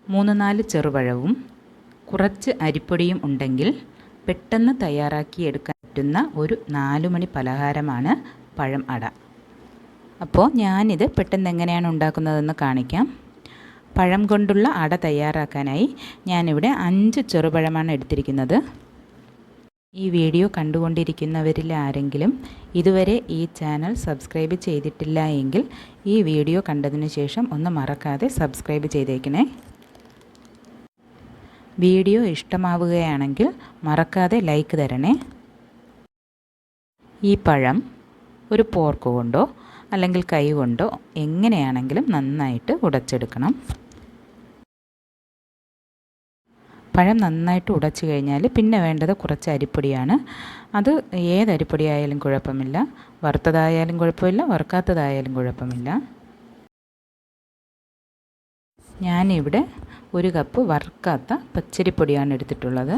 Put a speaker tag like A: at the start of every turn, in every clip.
A: 3-4 ചെറുപഴവും കുറച്ച് അരിപ്പൊടിയും ഉണ്ടെങ്കിൽ പെട്ടെന്ന് തയ്യാറാക്കിയെടുക്കാൻ പറ്റുന്ന ഒരു 4 മണി പലഹാരമാണ് പഴം അട. അപ്പോൾ ഞാനിത് പെട്ടെന്ന് എങ്ങനെയാണ് ഉണ്ടാക്കുന്നതെന്ന് കാണിക്കാം. പഴം കൊണ്ടുള്ള അട തയ്യാറാക്കാനായി ഞാനിവിടെ 5 ചെറുപഴമാണ് എടുത്തിരിക്കുന്നത്. ഈ വീഡിയോ കണ്ടുകൊണ്ടിരിക്കുന്നവരിൽ ആരെങ്കിലും ഇതുവരെ ഈ ചാനൽ സബ്സ്ക്രൈബ് ചെയ്തിട്ടില്ല എങ്കിൽ ഈ വീഡിയോ കണ്ടതിന് ശേഷം ഒന്ന് മറക്കാതെ സബ്സ്ക്രൈബ് ചെയ്തേക്കണേ. വീഡിയോ ഇഷ്ടമാവുകയാണെങ്കിൽ മറക്കാതെ ലൈക്ക് തരണേ. ഈ പഴം ഒരു പോർക്ക് കൊണ്ടോ അല്ലെങ്കിൽ കൈ കൊണ്ടോ എങ്ങനെയാണെങ്കിലും നന്നായിട്ട് ഉടച്ചെടുക്കണം. പഴം നന്നായിട്ട് ഉടച്ചു കഴിഞ്ഞാൽ പിന്നെ വേണ്ടത് കുറച്ച് അരിപ്പൊടിയാണ്. അത് ഏത് അരിപ്പൊടി ആയാലും കുഴപ്പമില്ല, വറുത്തതായാലും കുഴപ്പമില്ല, വറുക്കാത്തതായാലും കുഴപ്പമില്ല. ഞാനിവിടെ 1 കപ്പ് വറുക്കാത്ത പച്ചരിപ്പൊടിയാണ് എടുത്തിട്ടുള്ളത്.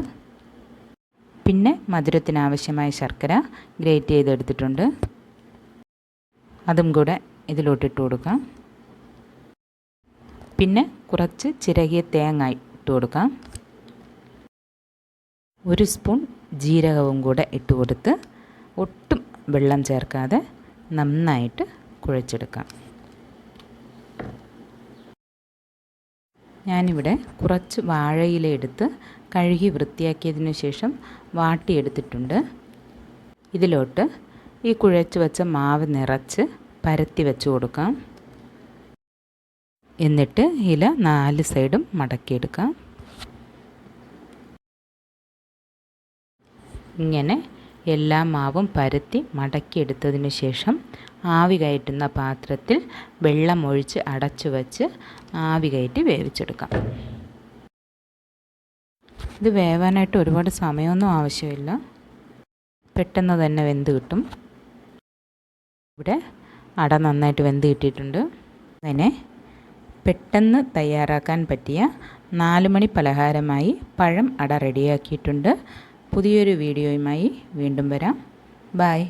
A: പിന്നെ മധുരത്തിനാവശ്യമായ ശർക്കര ഗ്രേറ്റ് ചെയ്തെടുത്തിട്ടുണ്ട്. അതും കൂടെ ഇതിലോട്ടിട്ട് കൊടുക്കാം. പിന്നെ കുറച്ച് ചിരകിയ തേങ്ങ ഇട്ട് കൊടുക്കാം. 1 സ്പൂൺ ജീരകവും കൂടെ ഇട്ട് കൊടുത്ത് ഒട്ടും വെള്ളം ചേർക്കാതെ നന്നായിട്ട് കുഴച്ചെടുക്കാം. ഞാനിവിടെ കുറച്ച് വാഴയില എടുത്ത് കഴുകി വൃത്തിയാക്കിയതിന് ശേഷം വാട്ടിയെടുത്തിട്ടുണ്ട്. ഇതിലോട്ട് ഈ കുഴച്ച് വെച്ച മാവ് നിറച്ച് പരത്തി വെച്ച് കൊടുക്കാം. എന്നിട്ട് ഇല 4 സൈഡും മടക്കിയെടുക്കാം. ഇങ്ങനെ എല്ലാ മാവും പരത്തി മടക്കിയെടുത്തതിന് ശേഷം ആവി കയറ്റുന്ന പാത്രത്തിൽ വെള്ളം ഒഴിച്ച് അടച്ചു വച്ച് ആവി കയറ്റി വേവിച്ചെടുക്കാം. ഇത് വേവാനായിട്ട് ഒരുപാട് സമയമൊന്നും ആവശ്യമില്ല, പെട്ടെന്ന് തന്നെ വെന്ത് കിട്ടും. ഇവിടെ അട നന്നായിട്ട് വെന്ത് കിട്ടിയിട്ടുണ്ട്. അങ്ങനെ പെട്ടെന്ന് തയ്യാറാക്കാൻ പറ്റിയ 4 മണി പലഹാരമായി പഴം അട റെഡിയാക്കിയിട്ടുണ്ട്. പുതിയൊരു വീഡിയോയുമായി വീണ്ടും വരാം. ബൈ.